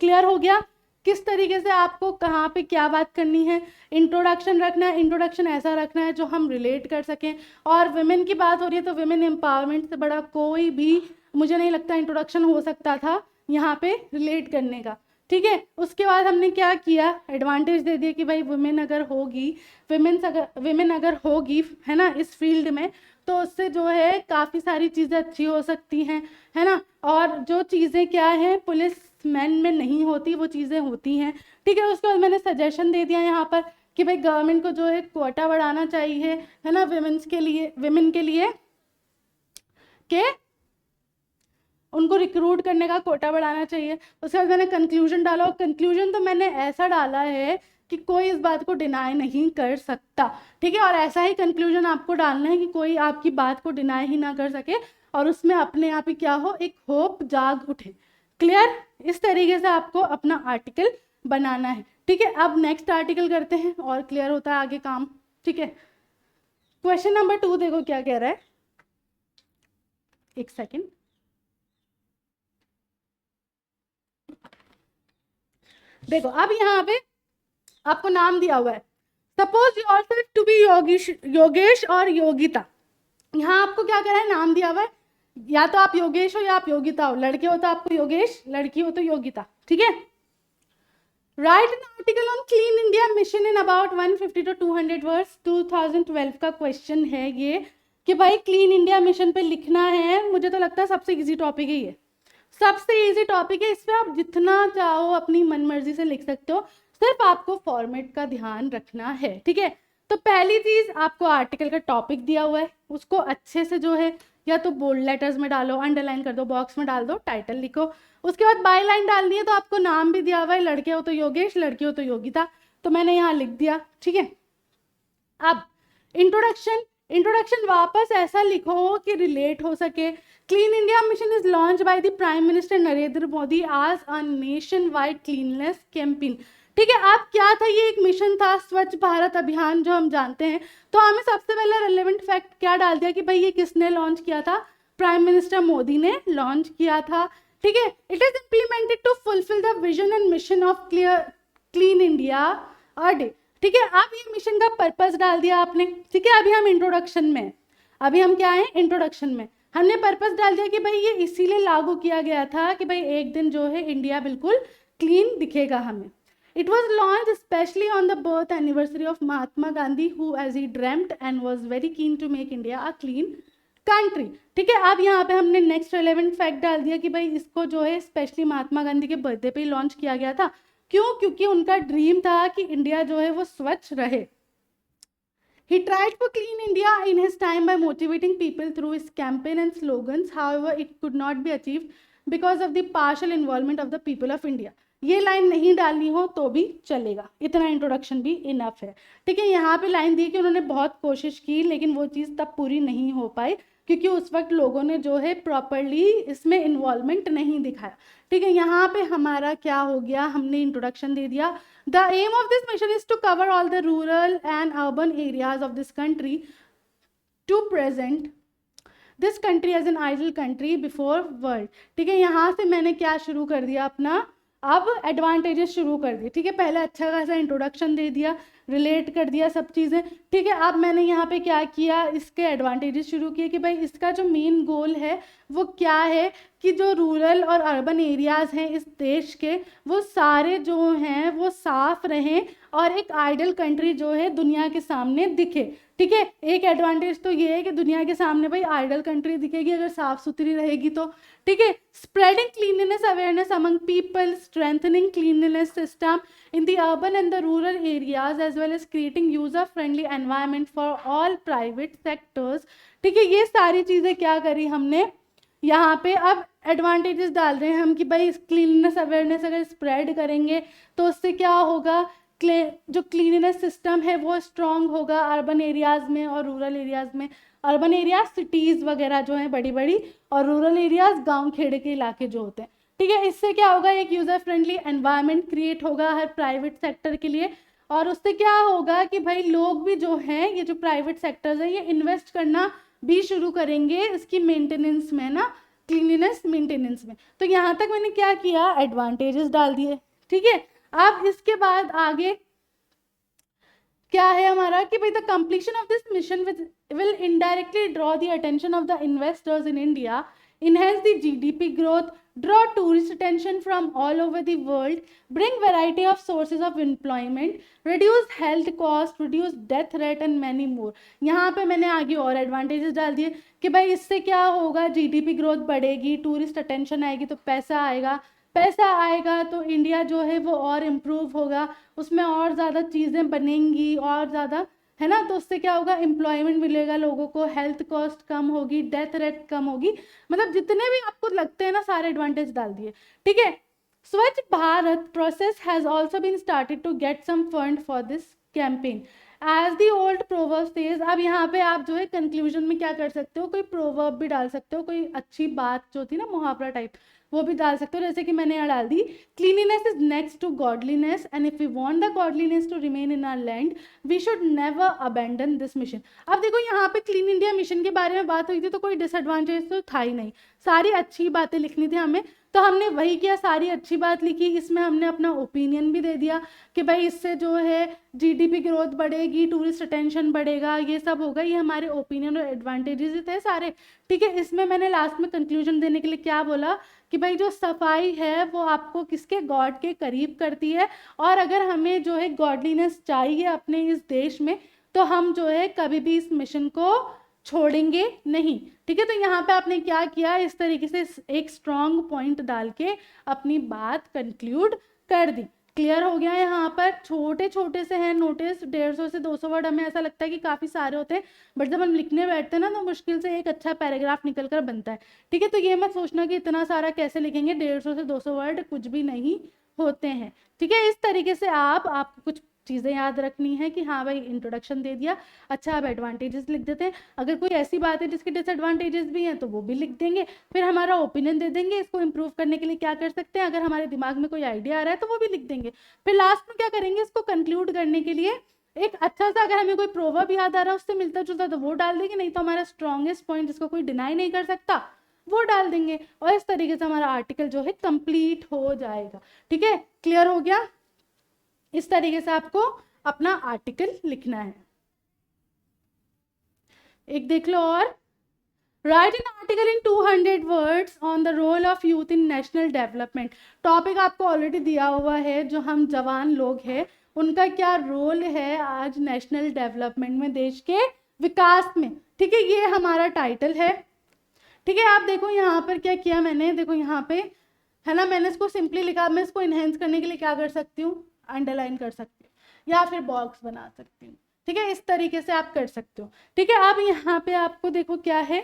क्लियर हो गया किस तरीके से आपको कहाँ पे क्या बात करनी है। इंट्रोडक्शन रखना है, इंट्रोडक्शन ऐसा रखना है जो हम रिलेट कर सकें। और विमेन की बात हो रही है तो विमेन एम्पावरमेंट से बड़ा कोई भी मुझे नहीं लगता इंट्रोडक्शन हो सकता था यहाँ पे रिलेट करने का। ठीक है, उसके बाद हमने क्या किया, एडवांटेज दे दिया कि भाई वुमेन अगर होगी, विमेन अगर होगी है ना इस फील्ड में, तो उससे जो है काफ़ी सारी चीज़ें अच्छी हो सकती हैं, है ना। और जो चीज़ें क्या हैं पुलिस मैन में नहीं होती वो चीज़ें होती हैं। ठीक है, उसके बाद मैंने सजेशन दे दिया यहाँ पर कि भाई गवर्नमेंट को जो है क्वाटा बढ़ाना चाहिए, है ना, विमेन के लिए कि उनको रिक्रूट करने का कोटा बढ़ाना चाहिए। उसके बाद मैंने कंक्लूजन डाला, और कंक्लूजन तो मैंने ऐसा डाला है कि कोई इस बात को डिनाई नहीं कर सकता। ठीक है, और ऐसा ही कंक्लूजन आपको डालना है कि कोई आपकी बात को डिनाई ही ना कर सके और उसमें अपने आप ही क्या हो, एक होप जाग उठे। क्लियर, इस तरीके से आपको अपना आर्टिकल बनाना है। ठीक है, अब नेक्स्ट आर्टिकल करते हैं और क्लियर होता है आगे काम। ठीक है, क्वेश्चन नंबर 2 देखो क्या कह रहा है, एक सेकेंड। देखो अब यहाँ पे आपको नाम दिया हुआ है, suppose yourself to be Yogesh और योगिता। यहाँ आपको क्या करा है, नाम दिया हुआ है, या तो आप योगेश हो या आप योगिता हो, लड़के हो तो आपको योगेश, लड़की हो तो योगिता। ठीक है, right an article on clean India mission in about 150 to 200 words. 2012 का क्वेश्चन है ये कि भाई क्लीन इंडिया मिशन पे लिखना है। मुझे तो लगता है सबसे इजी टॉपिक है ये, सबसे इजी टॉपिक है, इस पर आप जितना चाहो अपनी मनमर्जी से लिख सकते हो, सिर्फ आपको फॉर्मेट का ध्यान रखना है। ठीक है, तो पहली चीज आपको आर्टिकल का टॉपिक दिया हुआ है, उसको अच्छे से जो है या तो बोल्ड लेटर्स में डालो, अंडरलाइन कर दो, बॉक्स में डाल दो, टाइटल लिखो। उसके बाद बाई लाइन डालनी है तो आपको नाम भी दिया हुआ है, लड़के हो तो योगेश, लड़की हो तो योगिता, तो मैंने यहाँ लिख दिया। ठीक है, अब इंट्रोडक्शन वापस ऐसा लिखो कि रिलेट हो सके। Clean India mission is launch by the prime minister Narendra Modi as a nationwide cleanliness campaign. ठीक है, अब क्या था, ये एक मिशन था, स्वच्छ भारत अभियान जो हम जानते हैं। तो हमें सबसे पहले रेलेवेंट फैक्ट क्या डाल दिया कि भाई ये किसने लॉन्च किया था, प्राइम मिनिस्टर मोदी ने लॉन्च किया था। ठीक है, it is implemented to fulfil the vision and mission of clean India a day. ठीक है, अब ये मिशन का पर्पस डाल दिया आपने। ठीक है, अभी हम इंट्रोडक्शन में, अभी हम क्या है इंट्रोडक्शन में, हमने पर्पस डाल दिया कि भाई ये इसीलिए लागू किया गया था कि भाई एक दिन जो है इंडिया बिल्कुल क्लीन दिखेगा हमें। It was launch specially on the birth anniversary of Mahatma Gandhi who as he dreamed and was very keen to make India a clean country. ठीक है, अब यहाँ पे हमने नेक्स्ट रेलेवेंट फैक्ट डाल दिया कि भाई इसको जो है स्पेशली महात्मा गांधी के बर्थडे पे ही लॉन्च किया गया था। क्यों, क्योंकि उनका ड्रीम था कि इंडिया जो है वो स्वच्छ रहे। He tried to clean India in his time by motivating people through his campaign and slogans. However, it could not be achieved because of the partial involvement of the people of India. ये line नहीं डालनी हो तो भी चलेगा, इतना introduction भी enough है। ठीक है, यहाँ पे लाइन दी कि उन्होंने बहुत कोशिश की लेकिन वो चीज़ तब पूरी नहीं हो पाई क्योंकि उस वक्त लोगों ने जो है प्रॉपरली इसमें इन्वॉल्वमेंट नहीं दिखाया। ठीक है, यहाँ पे हमारा क्या हो गया, हमने इंट्रोडक्शन दे दिया। The aim of this mission is to cover all the rural and urban areas of this country to present this country as an ideal country before world. ठीक है, यहाँ से मैंने क्या शुरू कर दिया अपना, अब एडवांटेजेस शुरू कर दिए। ठीक है, पहले अच्छा खासा इंट्रोडक्शन दे दिया, रिलेट कर दिया सब चीज़ें। ठीक है, अब मैंने यहाँ पे क्या किया, इसके एडवांटेजेस शुरू किए कि भाई इसका जो मेन गोल है वो क्या है कि जो रूरल और अर्बन एरियाज़ हैं इस देश के वो सारे जो हैं वो साफ रहें और एक आइडल कंट्री जो है दुनिया के सामने दिखे। ठीक है, एक एडवांटेज तो ये है कि दुनिया के सामने भाई आइडल कंट्री दिखेगी अगर साफ सुथरी रहेगी तो। ठीक है, spreading cleanliness awareness among people, strengthening cleanliness system in the urban and the rural areas as well as creating user friendly environment for all private sectors। ठीक है, ये सारी चीज़ें क्या करी हमने यहाँ पे। अब एडवांटेजेस डाल रहे हैं हम कि भाई क्लीननेस अवेयरनेस अगर स्प्रेड करेंगे तो उससे क्या होगा, जो क्लीननेस सिस्टम है वो स्ट्रॉन्ग होगा अर्बन एरियाज़ में और रूरल एरियाज़ में। अर्बन एरियाज सिटीज़ वगैरह जो हैं बड़ी बड़ी, और रूरल एरियाज गांव खेड़े के इलाके जो होते हैं। ठीक है, इससे क्या होगा, एक यूज़र फ्रेंडली एनवायरनमेंट क्रिएट होगा हर प्राइवेट सेक्टर के लिए और उससे क्या होगा कि भाई लोग भी जो हैं, ये जो प्राइवेट सेक्टर्स है, ये इन्वेस्ट करना भी शुरू करेंगे इसकी मेंटेनेंस में ना, क्लीनिनेस मेंटेनेंस में। तो यहाँ तक मैंने क्या किया, एडवांटेजेस डाल दिए, ठीक है। अब इसके बाद आगे क्या है हमारा कि भाई the completion of this mission will indirectly draw the attention of the investors in India, enhance the GDP growth, draw tourist attention from all over the world, bring variety of sources of employment, reduce health cost, reduce death rate and many more। यहाँ पे मैंने आगे और advantages डाल दिए कि भाई इससे क्या होगा, जीडीपी ग्रोथ बढ़ेगी, टूरिस्ट अटेंशन आएगी तो पैसा आएगा, पैसा आएगा तो इंडिया जो है वो और इम्प्रूव होगा, उसमें और ज़्यादा चीज़ें बनेंगी और ज़्यादा, है ना। तो उससे क्या होगा, एम्प्लॉयमेंट मिलेगा लोगों को, हेल्थ कॉस्ट कम होगी, डेथ रेट कम होगी, मतलब जितने भी आपको लगते हैं ना सारे एडवांटेज डाल दिए, ठीक है। Swachh Bharat process has also been started to get some fund for this campaign as the old proverb says. अब यहाँ पे आप जो है कंक्लूजन में क्या कर सकते हो, कोई प्रोवर्ब भी डाल सकते हो, कोई अच्छी बात जो थी ना मुहावरा टाइप, वो भी डाल सकते हो, जैसे कि मैंने यहाँ डाल दी, cleanliness is next to godliness and if we want the godliness to remain in our land we should never abandon this mission. अब देखो यहाँ पे क्लीन इंडिया मिशन के बारे में बात हुई थी तो कोई डिसएडवांटेज तो था ही नहीं, सारी अच्छी बातें लिखनी थी हमें, तो हमने वही किया, सारी अच्छी बात लिखी, इसमें हमने अपना ओपिनियन भी दे दिया कि भाई इससे जो है जीडीपी ग्रोथ बढ़ेगी, टूरिस्ट अटेंशन बढ़ेगा, ये सब होगा, ये हमारे ओपिनियन और एडवांटेजेस थे सारे, ठीक है। इसमें मैंने लास्ट में कंक्लूजन देने के लिए क्या बोला कि भाई जो सफाई है वो आपको किसके, गॉड के करीब करती है, और अगर हमें जो है गॉडलीनेस चाहिए अपने इस देश में तो हम जो है कभी भी इस मिशन को छोड़ेंगे नहीं, ठीक है। तो यहाँ पे आपने क्या किया, इस तरीके से एक स्ट्रॉन्ग पॉइंट डाल के अपनी बात कंक्लूड कर दी। क्लियर हो गया। यहाँ पर छोटे छोटे से हैं नोटिस, 150 से 200 वर्ड, हमें ऐसा लगता है कि काफ़ी सारे होते हैं, बट जब हम लिखने बैठते हैं ना तो मुश्किल से एक अच्छा पैराग्राफ निकल कर बनता है, ठीक है। तो ये मत सोचना कि इतना सारा कैसे लिखेंगे, 150 से 200 वर्ड कुछ भी नहीं होते हैं, ठीक है। इस तरीके से आपको कुछ चीज़ें याद रखनी है कि हाँ भाई इंट्रोडक्शन दे दिया, अच्छा अब एडवांटेजेस लिख देते हैं, अगर कोई ऐसी बात है जिसके डिसएडवांटेजेस भी हैं तो वो भी लिख देंगे, फिर हमारा ओपिनियन दे देंगे इसको इम्प्रूव करने के लिए क्या कर सकते हैं, अगर हमारे दिमाग में कोई आइडिया आ रहा है तो वो भी लिख देंगे, फिर लास्ट में क्या करेंगे, इसको कंक्लूड करने के लिए एक अच्छा सा, अगर हमें कोई प्रोवर्ब याद आ रहा है उससे मिलता जुलता तो वो डाल देंगे, नहीं तो हमारा स्ट्रॉन्गेस्ट पॉइंट जिसको कोई डिनाई नहीं कर सकता वो डाल देंगे, और इस तरीके से हमारा आर्टिकल जो है कंप्लीट हो जाएगा, ठीक है। क्लियर हो गया। इस तरीके से आपको अपना आर्टिकल लिखना है। एक देख लो और, write an article in 200 words on the role of youth in national development. Topic आपको ऑलरेडी दिया हुआ है, जो हम जवान लोग हैं उनका क्या रोल है आज नेशनल डेवलपमेंट में, देश के विकास में, ठीक है। ये हमारा टाइटल है, ठीक है। आप देखो यहाँ पर क्या किया मैंने, देखो यहाँ पे है ना, मैंने इसको सिंपली लिखा, मैं इसको इनहेंस करने के लिए क्या कर सकती हूँ, अंडरलाइन कर सकती हूँ या फिर बॉक्स बना सकती हूँ, ठीक है। इस तरीके से आप कर सकते हो, ठीक है। अब यहाँ पे आपको देखो क्या है,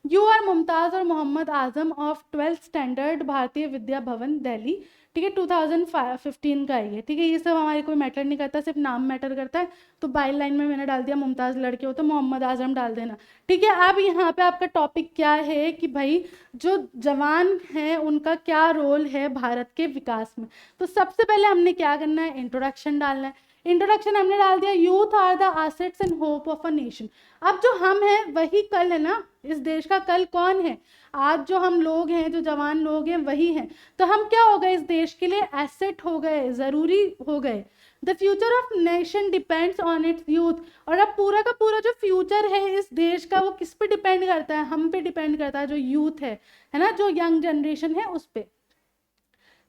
यू आर मुमताज़ और Mohammad Azam of 12th standard Bharatiya Vidya Bhavan Delhi, ठीक है, 2015 का है ये, ठीक है। ये सब हमारे कोई मैटर नहीं करता, सिर्फ नाम मैटर करता है, तो बाई लाइन में मैंने डाल दिया मुमताज़ लड़के हो तो मोहम्मद आजम डाल देना, ठीक है। अब यहाँ पे आपका टॉपिक क्या है कि भाई जो जवान हैं उनका क्या रोल है भारत के विकास में। तो सबसे पहले हमने क्या करना है, इंट्रोडक्शन डालना है। इंट्रोडक्शन हमने डाल दिया, youth are the assets and hope of a nation. अब जो हम हैं वही कल है ना, इस देश का कल कौन है, आज जो हम लोग हैं, जो जवान लोग हैं वही हैं, तो हम क्या हो गए, इस देश के लिए एसेट हो गए, ज़रूरी हो गए। The future of nation depends on it's youth. और अब पूरा का पूरा जो फ्यूचर है इस देश का वो किस पे डिपेंड करता है, हम पे डिपेंड करता है, जो यूथ है ना, जो यंग जनरेशन है उस पर।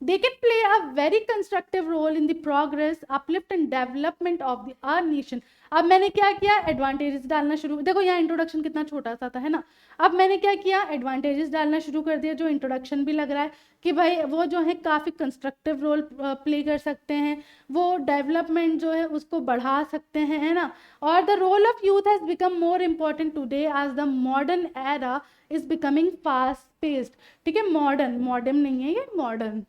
They can play a very constructive role in the progress, uplift and development of our nation. अब मैंने क्या किया, एडवांटेजेस डालना शुरू, देखो यहाँ इंट्रोडक्शन कितना छोटा सा था, है ना। अब मैंने क्या किया, एडवांटेजेस डालना शुरू कर दिया, जो इंट्रोडक्शन भी लग रहा है कि भाई वो जो है काफ़ी कंस्ट्रक्टिव रोल प्ले कर सकते हैं, वो डेवलपमेंट जो है उसको बढ़ा सकते हैं, है ना। और the role of youth has become more important today as the modern era is becoming fast paced, ठीक है। मॉडर्न, मॉडर्न नहीं है ये, मॉडर्न,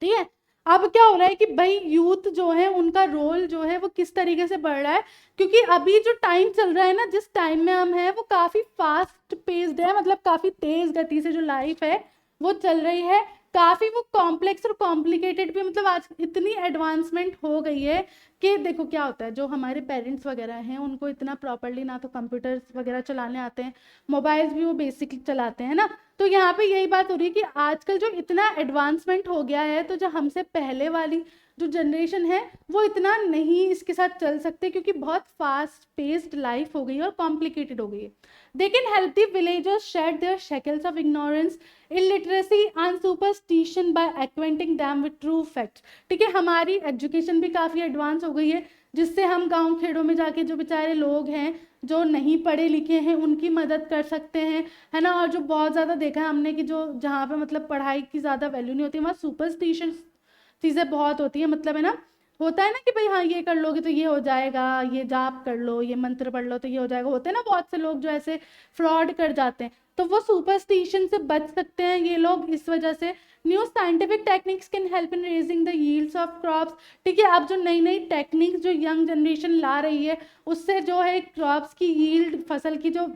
ठीक है। अब क्या हो रहा है कि भाई यूथ जो है उनका रोल जो है वो किस तरीके से बढ़ रहा है, क्योंकि अभी जो टाइम चल रहा है ना, जिस टाइम में हम हैं वो काफ़ी फास्ट पेस्ड है, मतलब काफ़ी तेज़ गति से जो लाइफ है वो चल रही है, काफ़ी वो कॉम्प्लेक्स और कॉम्प्लिकेटेड भी, मतलब आज इतनी एडवांसमेंट हो गई है कि देखो क्या होता है, जो हमारे पेरेंट्स वगैरह हैं उनको इतना प्रॉपरली ना तो कंप्यूटर्स वगैरह चलाने आते हैं, मोबाइल्स भी वो बेसिकली चलाते हैं ना। तो यहाँ पे यही बात हो रही है कि आजकल जो इतना एडवांसमेंट हो गया है, तो जो हमसे पहले वाली जो जनरेशन है वो इतना नहीं इसके साथ चल सकते, क्योंकि बहुत फास्ट पेस्ड लाइफ हो गई है और कॉम्प्लिकेटेड हो गई है। They can help the villagers shed their shackles of ignorance, illiteracy and superstition by acquainting them with true facts। ठीक है, हमारी एजुकेशन भी काफ़ी एडवांस हो गई है, जिससे हम गांव खेड़ों में जाके जो बेचारे लोग हैं जो नहीं पढ़े लिखे हैं उनकी मदद कर सकते हैं, है ना। और जो बहुत ज़्यादा देखा है हमने कि जो जहाँ पे मतलब पढ़ाई की ज़्यादा वैल्यू नहीं होती, वहाँ सुपरस्टिशन चीज़ें बहुत होती है, मतलब है ना, होता है ना कि भाई हाँ ये कर लोगे तो ये हो जाएगा, ये जाप कर लो, ये मंत्र पढ़ लो तो ये हो जाएगा, होते हैं ना बहुत से लोग जो ऐसे फ्रॉड कर जाते हैं। तो वो सुपरस्टिशन से बच सकते हैं ये लोग इस वजह से। New scientific techniques can help in raising the yields of crops. ठीक है, अब जो नई नई टेक्निक्स जो यंग जनरेशन ला रही है, उससे जो है क्रॉप्स की यील्ड, फसल की जो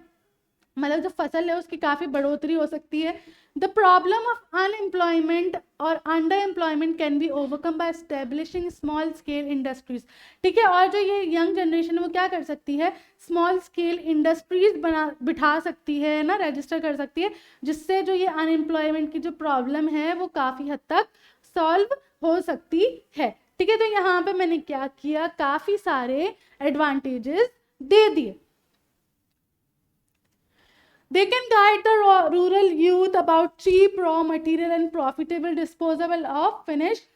मतलब जो फसल है उसकी काफ़ी बढ़ोतरी हो सकती है। द प्रॉब्लम ऑफ अनएम्प्लॉयमेंट और under employment can be overcome bye establishing small scale industries. ठीक है, और जो ये यंग जनरेशन है वो क्या कर सकती है, स्मॉल स्केल इंडस्ट्रीज बिठा सकती है ना, रजिस्टर कर सकती है, जिससे जो ये अनएम्प्लॉयमेंट की जो प्रॉब्लम है वो काफ़ी हद तक सॉल्व हो सकती है। ठीक है, तो यहाँ पे मैंने क्या किया, काफ़ी सारे एडवांटेजेस दे दिए। They can guide the rural youth about cheap raw material and profitable disposal of finished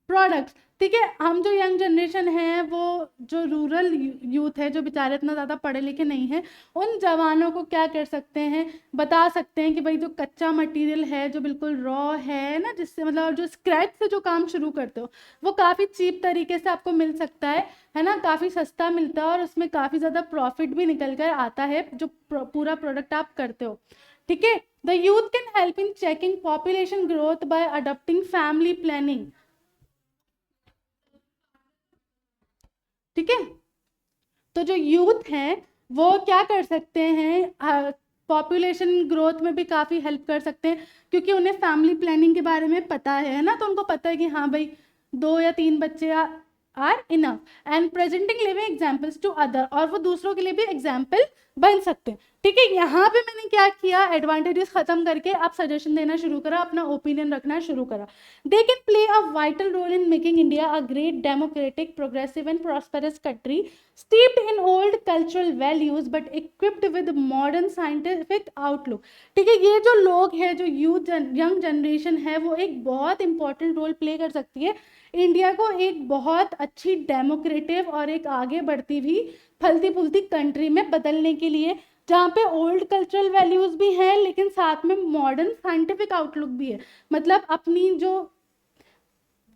products. ठीक है, हम जो यंग जनरेशन है वो जो रूरल यूथ है जो बेचारे इतना ज़्यादा पढ़े लिखे नहीं हैं, उन जवानों को क्या कर सकते हैं, बता सकते हैं कि भाई जो कच्चा मटेरियल है जो बिल्कुल रॉ है ना, जिससे मतलब जो स्क्रैच से जो काम शुरू करते हो वो काफ़ी चीप तरीके से आपको मिल सकता है ना, काफ़ी सस्ता मिलता है और उसमें काफ़ी ज़्यादा प्रॉफिट भी निकल कर आता है जो पूरा प्रोडक्ट आप करते हो। ठीक है, the youth can help in checking population growth by adopting family planning. ठीक है, तो जो यूथ हैं वो क्या कर सकते हैं, पॉपुलेशन ग्रोथ में भी काफ़ी हेल्प कर सकते हैं, क्योंकि उन्हें फैमिली प्लानिंग के बारे में पता है ना, तो उनको पता है कि हाँ भाई 2 या 3 बच्चे are enough and presenting living examples to other, और वो दूसरों के लिए भी एग्जाम्पल बन सकते हैं। ठीक है, यहाँ पे मैंने क्या किया, एडवांटेजेस खत्म करके आप सजेशन देना शुरू करा, अपना ओपिनियन रखना शुरू करा। They can play a vital role in making India a great democratic progressive and prosperous country steeped in old cultural values but equipped with modern scientific outlook। ठीक है, ये जो लोग हैं, जो यंग जनरेशन है, वो एक बहुत इंपॉर्टेंट रोल प्ले कर सकती है इंडिया को एक बहुत अच्छी डेमोक्रेटिव और एक आगे बढ़ती हुई फलती फूलती कंट्री में बदलने के लिए, जहाँ पे ओल्ड कल्चरल वैल्यूज भी हैं लेकिन साथ में मॉडर्न साइंटिफिक आउटलुक भी है। मतलब अपनी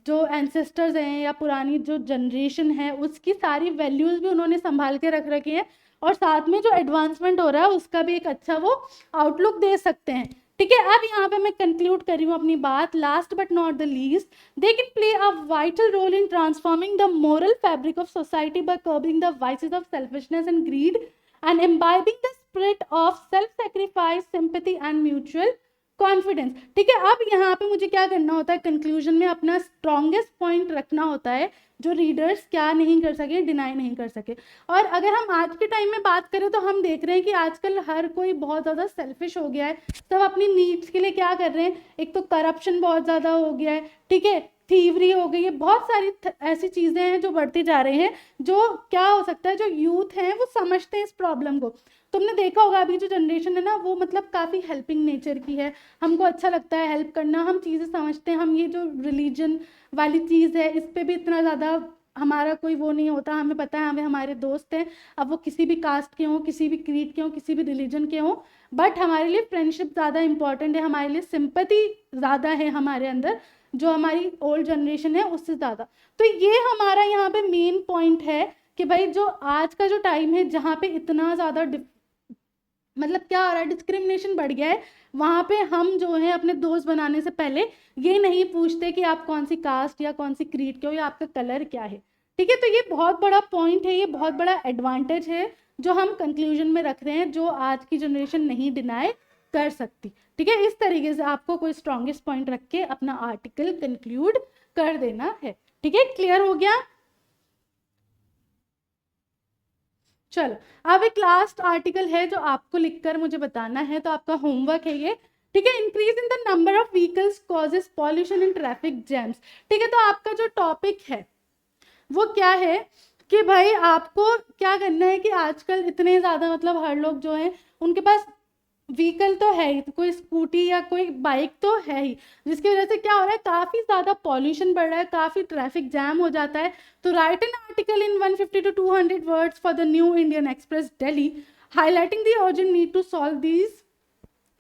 जो एंसेस्टर्स हैं या पुरानी जो जनरेशन है उसकी सारी वैल्यूज भी उन्होंने संभाल के रख रखी हैं, और साथ में जो एडवांसमेंट हो रहा है उसका भी एक अच्छा वो आउटलुक दे सकते हैं। ठीक है, अब यहाँ पे मैं कंक्लूड कर रही हूँ अपनी बात। Last but not the least, they can play a vital role in transforming the moral fabric of society by curbing the vices of selfishness and greed and imbibing the spirit of self sacrifice, sympathy and mutual confidence. ठीक है, अब यहाँ पे मुझे क्या करना होता है, कंक्लूजन में अपना स्ट्रॉन्गेस्ट पॉइंट रखना होता है जो रीडर्स क्या नहीं कर सके, डिनाई नहीं कर सके। और अगर हम आज के टाइम में बात करें तो हम देख रहे हैं कि आजकल हर कोई बहुत ज़्यादा सेल्फिश हो गया है, सब अपनी नीड्स के लिए क्या कर रहे हैं, एक तो करप्शन बहुत ज़्यादा हो गया है, ठीक है, थीवरी हो गई है, बहुत सारी ऐसी चीज़ें हैं जो बढ़ती जा रही हैं, जो क्या हो सकता है जो यूथ हैं वो समझते हैं इस प्रॉब्लम को। तुमने देखा होगा अभी जो जनरेशन है ना वो मतलब काफ़ी हेल्पिंग नेचर की है, हमको अच्छा लगता है हेल्प करना, हम चीज़ें समझते हैं, हम ये जो रिलीजन वाली चीज़ है इस पर भी इतना ज़्यादा हमारा कोई वो नहीं होता, हमें पता है हमें हमारे दोस्त हैं, अब वो किसी भी कास्ट के हों, किसी भी क्रीड के हों, किसी भी रिलीजन के हों, बट हमारे लिए फ्रेंडशिप ज़्यादा इंपॉर्टेंट है, हमारे लिए सिंपैथी ज़्यादा है हमारे अंदर, जो हमारी ओल्ड जनरेशन है उससे ज़्यादा। तो ये हमारा यहाँ पे मेन पॉइंट है कि भाई जो आज का जो टाइम है जहाँ पे इतना ज़्यादा मतलब क्या हो रहा है, डिस्क्रिमिनेशन बढ़ गया है, वहाँ पे हम जो है अपने दोस्त बनाने से पहले ये नहीं पूछते कि आप कौन सी कास्ट या कौन सी क्रीड के हो या आपका कलर क्या है। ठीक है, तो ये बहुत बड़ा पॉइंट है, ये बहुत बड़ा एडवांटेज है जो हम कंक्लूजन में रख रहे हैं, जो आज की जनरेशन नहीं डिनाई कर सकती। ठीक है, इस तरीके से आपको कोई स्ट्रॉन्गेस्ट पॉइंट रख के अपना आर्टिकल कंक्लूड कर देना है। ठीक है, क्लियर हो गया? चलो, अब एक लास्ट आर्टिकल है जो आपको लिखकर मुझे बताना है, तो आपका होमवर्क है ये। ठीक है, increase in the number of vehicles causes pollution in traffic jams. ठीक है, तो आपका जो टॉपिक है वो क्या है कि भाई आपको क्या करना है कि आजकल इतने ज़्यादा मतलब हर लोग जो हैं उनके पास व्हीकल तो है ही, तो कोई स्कूटी या कोई बाइक तो है ही, जिसकी वजह से क्या हो रहा है, काफ़ी ज़्यादा पॉल्यूशन बढ़ रहा है, काफ़ी ट्रैफिक जैम हो जाता है। तो write an article in 150 to 200 words for the New Indian Express Delhi highlighting the urgent need to solve these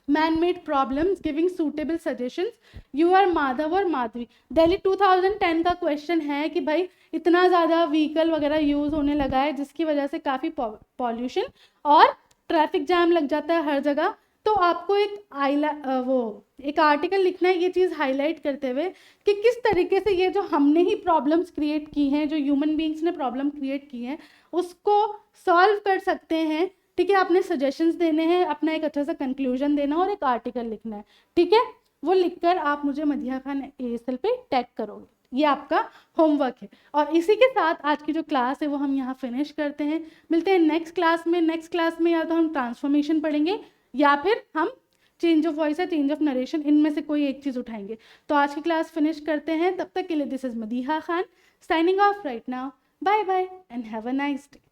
man-made problems, giving suitable suggestions. You are Madhav और माधवी। दिल्ली 2010 का क्वेश्चन है कि भाई इतना ज़्यादा व्हीकल वगैरह यूज़ होने लगा है जिसकी वजह से काफ़ी पॉल्यूशन और ट्रैफिक जैम लग जाता है हर जगह। तो आपको एक आर्टिकल लिखना है ये चीज़ हाईलाइट करते हुए कि किस तरीके से ये जो हमने ही प्रॉब्लम्स क्रिएट की हैं, जो ह्यूमन बींग्स ने प्रॉब्लम क्रिएट की हैं, उसको सॉल्व कर सकते हैं। ठीक है, आपने सजेशंस देने हैं, अपना एक अच्छा सा कंक्लूजन देना और एक आर्टिकल लिखना है। ठीक है, वो लिखकर आप मुझे मदिहा खान ASL पे टैग करोगे। ये आपका होमवर्क है। और इसी के साथ आज की जो क्लास है वो हम यहाँ फिनिश करते हैं। मिलते हैं नेक्स्ट क्लास में। नेक्स्ट क्लास में या तो हम ट्रांसफॉर्मेशन पढ़ेंगे या फिर हम चेंज ऑफ वॉइस या चेंज ऑफ नरेशन, इनमें से कोई एक चीज़ उठाएंगे। तो आज की क्लास फिनिश करते हैं। तब तक के लिए this is Madiha Khan signing off right now. Bye bye and have a nice day.